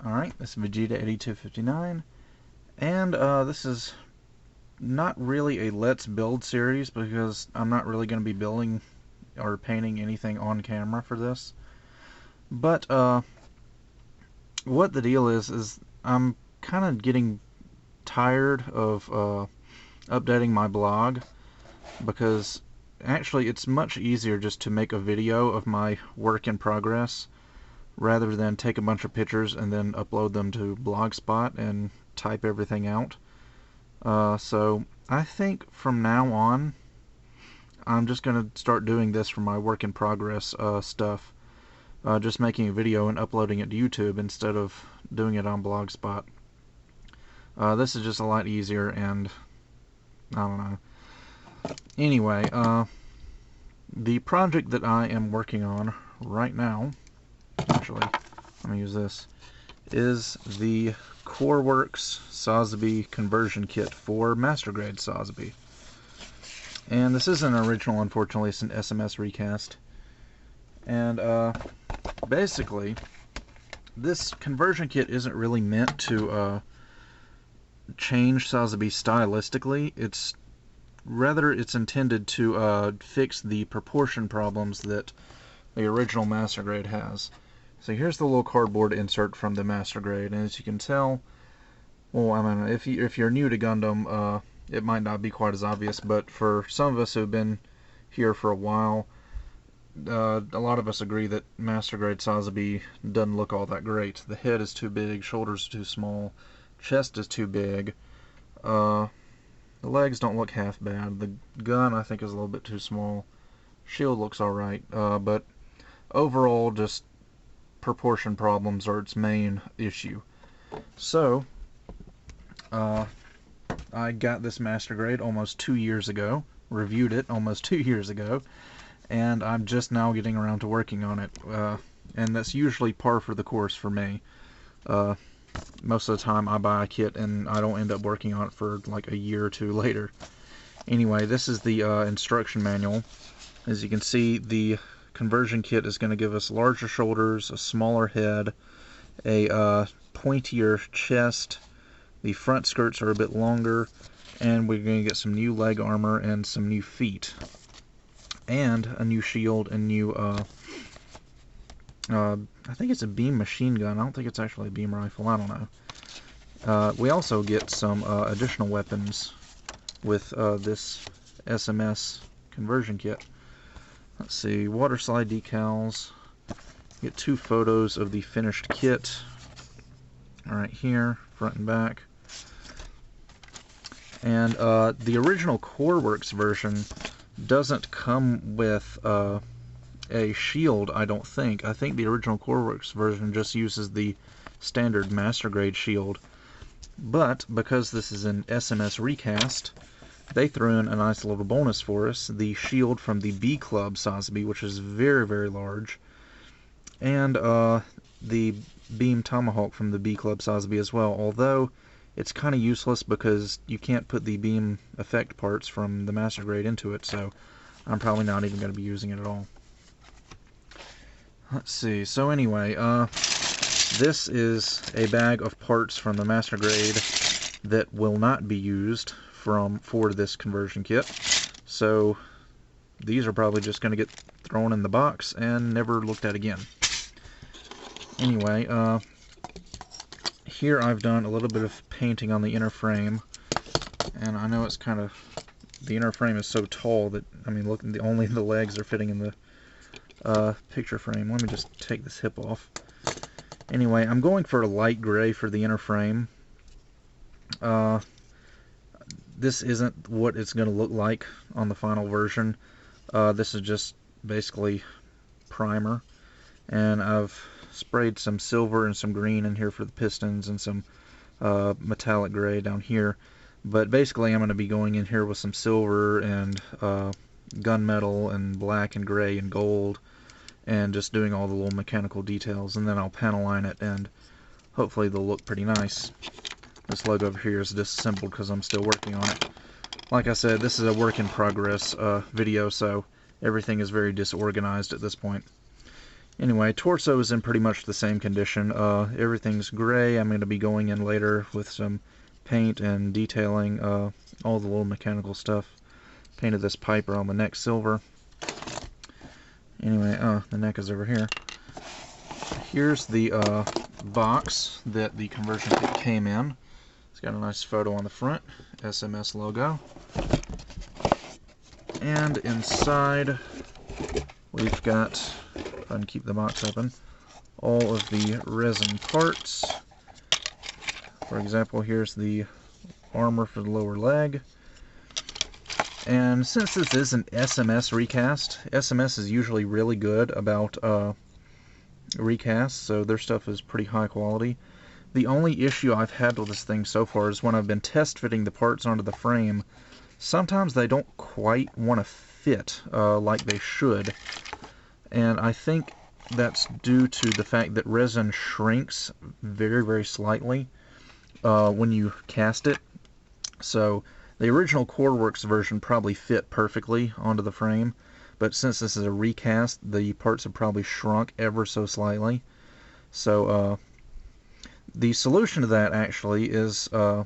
Alright, this is Vegeta8259, and this is not really a Let's Build series because I'm not really going to be building or painting anything on camera for this. But what the deal is I'm kind of getting tired of updating my blog, because actually it's much easier just to make a video of my work in progress rather than take a bunch of pictures and then upload them to Blogspot and type everything out. So I think from now on I'm just going to start doing this for my work in progress stuff. Just making a video and uploading it to YouTube instead of doing it on Blogspot. This is just a lot easier, and I don't know. Anyway, the project that I am working on right now, actually, let me use this, is the CoreWorks Sazabi conversion kit for master grade Sazabi. And this isn't an original, unfortunately, it's an SMS recast. And basically, this conversion kit isn't really meant to change Sazabi stylistically. It's intended to fix the proportion problems that the original master grade has. So here's the little cardboard insert from the master grade, and as you can tell, well, I mean, if you're new to Gundam, it might not be quite as obvious, but for some of us who've been here for a while, a lot of us agree that master grade Sazabi doesn't look all that great. The head is too big, shoulders are too small, chest is too big, the legs don't look half bad, the gun I think is a little bit too small, shield looks alright, but overall just proportion problems are its main issue. So I got this master grade almost 2 years ago, reviewed it almost 2 years ago, and I'm just now getting around to working on it, and that's usually par for the course for me. Most of the time I buy a kit and I don't end up working on it for like a year or two later. Anyway, this is the instruction manual. As you can see, the conversion kit is going to give us larger shoulders, a smaller head, a pointier chest, the front skirts are a bit longer, and we're going to get some new leg armor and some new feet, and a new shield and new I think it's a beam machine gun. I don't think it's actually a beam rifle. I don't know. We also get some additional weapons with this SMS conversion kit. Let's see, water slide decals. Get 2 photos of the finished kit. Right here, front and back. And the original CoreWorks version doesn't come with a shield, I don't think. I think the original CoreWorks version just uses the standard master grade shield. But because this is an SMS recast, they threw in a nice little bonus for us, the shield from the B Club Sazabi, which is very, very large, and the beam tomahawk from the B Club Sazabi as well, although it's kind of useless because you can't put the beam effect parts from the master grade into it, so I'm probably not even going to be using it at all. Let's see, so anyway, this is a bag of parts from the master grade that will not be used for this conversion kit, so these are probably just going to get thrown in the box and never looked at again. Anyway, here I've done a little bit of painting on the inner frame, and I know it's kind of, the inner frame is so tall that, I mean, look, only the legs are fitting in the picture frame. Let me just take this hip off. Anyway, I'm going for a light gray for the inner frame. This isn't what it's going to look like on the final version. This is just basically primer, and I've sprayed some silver and some green in here for the pistons and some metallic gray down here. But basically I'm going to be going in here with some silver and gunmetal and black and gray and gold, and just doing all the little mechanical details, and then I'll panel line it, and hopefully they'll look pretty nice. This logo over here is disassembled because I'm still working on it. Like I said, this is a work in progress video, so everything is very disorganized at this point. Anyway, torso is in pretty much the same condition. Everything's gray. I'm going to be going in later with some paint and detailing all the little mechanical stuff. Painted this pipe around the neck silver. Anyway, the neck is over here. Here's the box that the conversion kit came in. It's got a nice photo on the front, SMS logo. And inside we've got, if I can keep the box open, all of the resin parts. For example, here's the armor for the lower leg. And since this is an SMS recast, SMS is usually really good about recasts, so their stuff is pretty high quality. The only issue I've had with this thing so far is when I've been test fitting the parts onto the frame, sometimes they don't quite want to fit like they should. And I think that's due to the fact that resin shrinks very, very slightly when you cast it. So the original CoreWorks version probably fit perfectly onto the frame, but since this is a recast, the parts have probably shrunk ever so slightly. So the solution to that actually is, at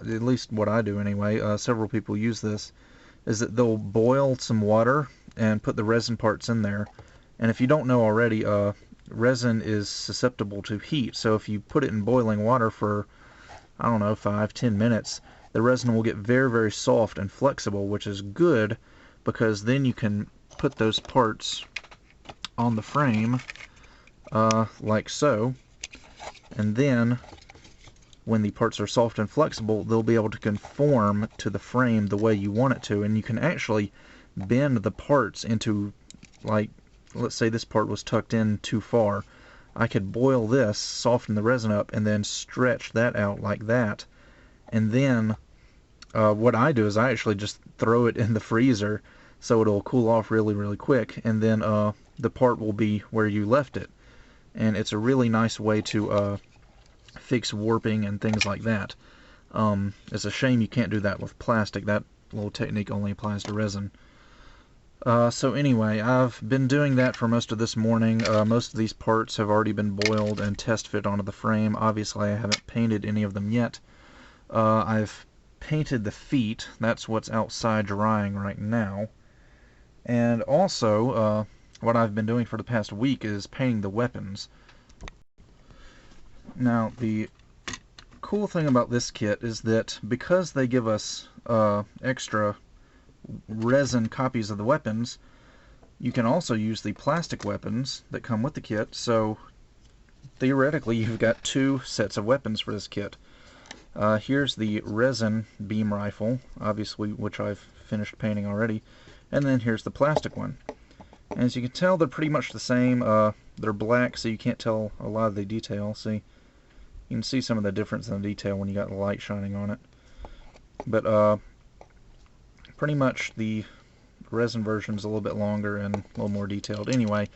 least what I do anyway, several people use this, is that they'll boil some water and put the resin parts in there. And if you don't know already, resin is susceptible to heat, so if you put it in boiling water for, I don't know, 5-10 minutes, the resin will get very, very soft and flexible, which is good because then you can put those parts on the frame like so, and then when the parts are soft and flexible, they'll be able to conform to the frame the way you want it to, and you can actually bend the parts into, like, let's say this part was tucked in too far. I could boil this, soften the resin up, and then stretch that out like that. And then what I do is I actually just throw it in the freezer so it'll cool off really, really quick, and then the part will be where you left it. And it's a really nice way to fix warping and things like that. It's a shame you can't do that with plastic. That little technique only applies to resin. So anyway, I've been doing that for most of this morning. Most of these parts have already been boiled and test fit onto the frame. Obviously I haven't painted any of them yet. I've painted the feet. That's what's outside drying right now. And also, what I've been doing for the past week is painting the weapons. Now, the cool thing about this kit is that because they give us extra resin copies of the weapons, you can also use the plastic weapons that come with the kit, so theoretically you've got 2 sets of weapons for this kit. Here's the resin beam rifle, obviously, which I've finished painting already, and then here's the plastic one. And as you can tell, they're pretty much the same. They're black, so you can't tell a lot of the detail. See, you can see some of the difference in the detail when you got the light shining on it. But pretty much the resin version is a little bit longer and a little more detailed. Anyway,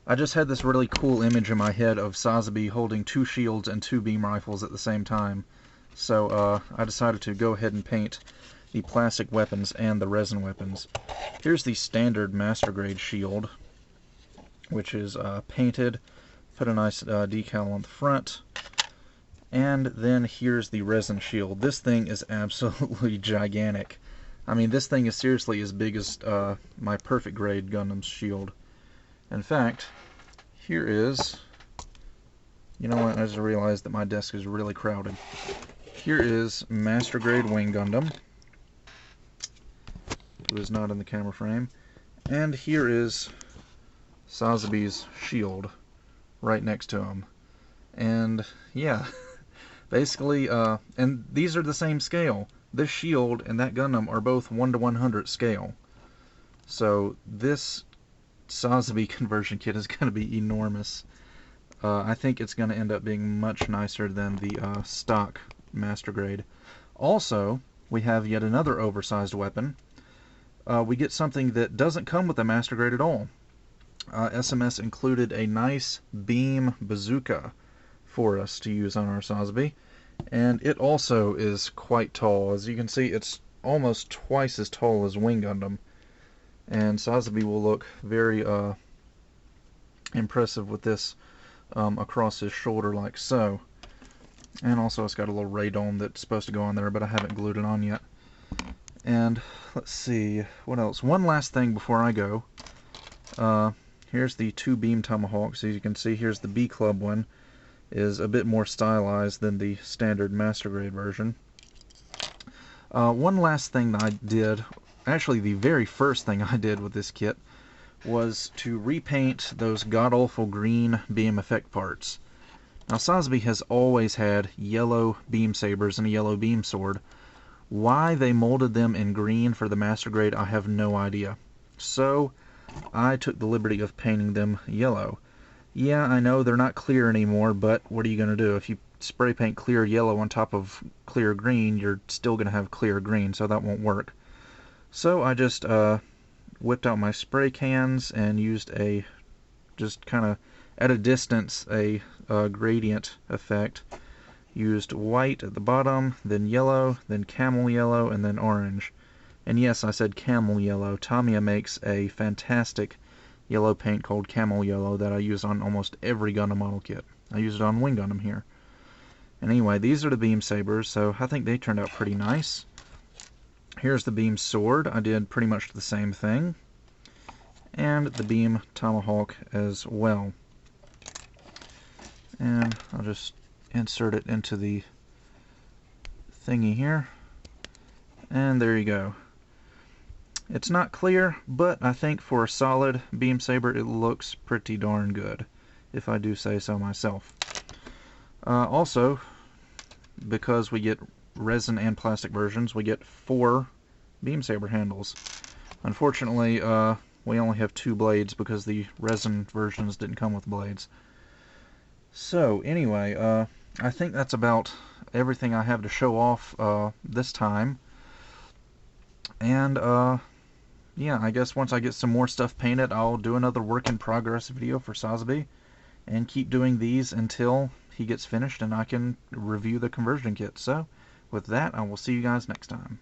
I just had this really cool image in my head of Sazabi holding 2 shields and 2 beam rifles at the same time. So I decided to go ahead and paint the plastic weapons and the resin weapons. Here's the standard master grade shield, which is painted, put a nice decal on the front, and then here's the resin shield. This thing is absolutely gigantic. I mean, this thing is seriously as big as my perfect grade Gundam's shield. In fact, here is, you know what, I just realized that my desk is really crowded. Here is Master Grade Wing Gundam, who is not in the camera frame, and here is Sazabi's shield right next to him. And yeah, basically, and these are the same scale. This shield and that Gundam are both 1:100 scale. So this Sazabi conversion kit is going to be enormous. I think it's going to end up being much nicer than the stock Master Grade. Also, we have yet another oversized weapon. We get something that doesn't come with the Master Grade at all. SMS included a nice beam bazooka for us to use on our Sazabi, and it also is quite tall. As you can see, it's almost twice as tall as Wing Gundam, and Sazabi will look very impressive with this across his shoulder like so. And also it's got a little radome that's supposed to go on there, but I haven't glued it on yet. And let's see, what else? One last thing before I go. Here's the two beam tomahawks. As you can see, here's the B Club one. Is a bit more stylized than the standard master grade version. One last thing that I did, actually the very first thing I did with this kit, was to repaint those god-awful green beam effect parts. Now Sazabi has always had yellow beam sabers and a yellow beam sword. Why they molded them in green for the master grade, I have no idea. So I took the liberty of painting them yellow. Yeah, I know they're not clear anymore, but what are you going to do? If you spray paint clear yellow on top of clear green, you're still going to have clear green, so that won't work. So I just whipped out my spray cans and used just kind of at a distance, a gradient effect. Used white at the bottom, then yellow, then camel yellow, and then orange. And yes, I said camel yellow. Tamiya makes a fantastic yellow paint called camel yellow that I use on almost every Gundam model kit. I use it on Wing Gundam here. And anyway, these are the beam sabers, so I think they turned out pretty nice. Here's the beam sword. I did pretty much the same thing. And the beam tomahawk as well. And I'll just insert it into the thingy here. And there you go. It's not clear, but I think for a solid beam saber it looks pretty darn good, if I do say so myself. Also, because we get resin and plastic versions, we get 4 beam saber handles. Unfortunately, we only have 2 blades because the resin versions didn't come with blades. So anyway, I think that's about everything I have to show off this time. And yeah, I guess once I get some more stuff painted, I'll do another work in progress video for Sazabi and keep doing these until he gets finished and I can review the conversion kit. So with that, I will see you guys next time.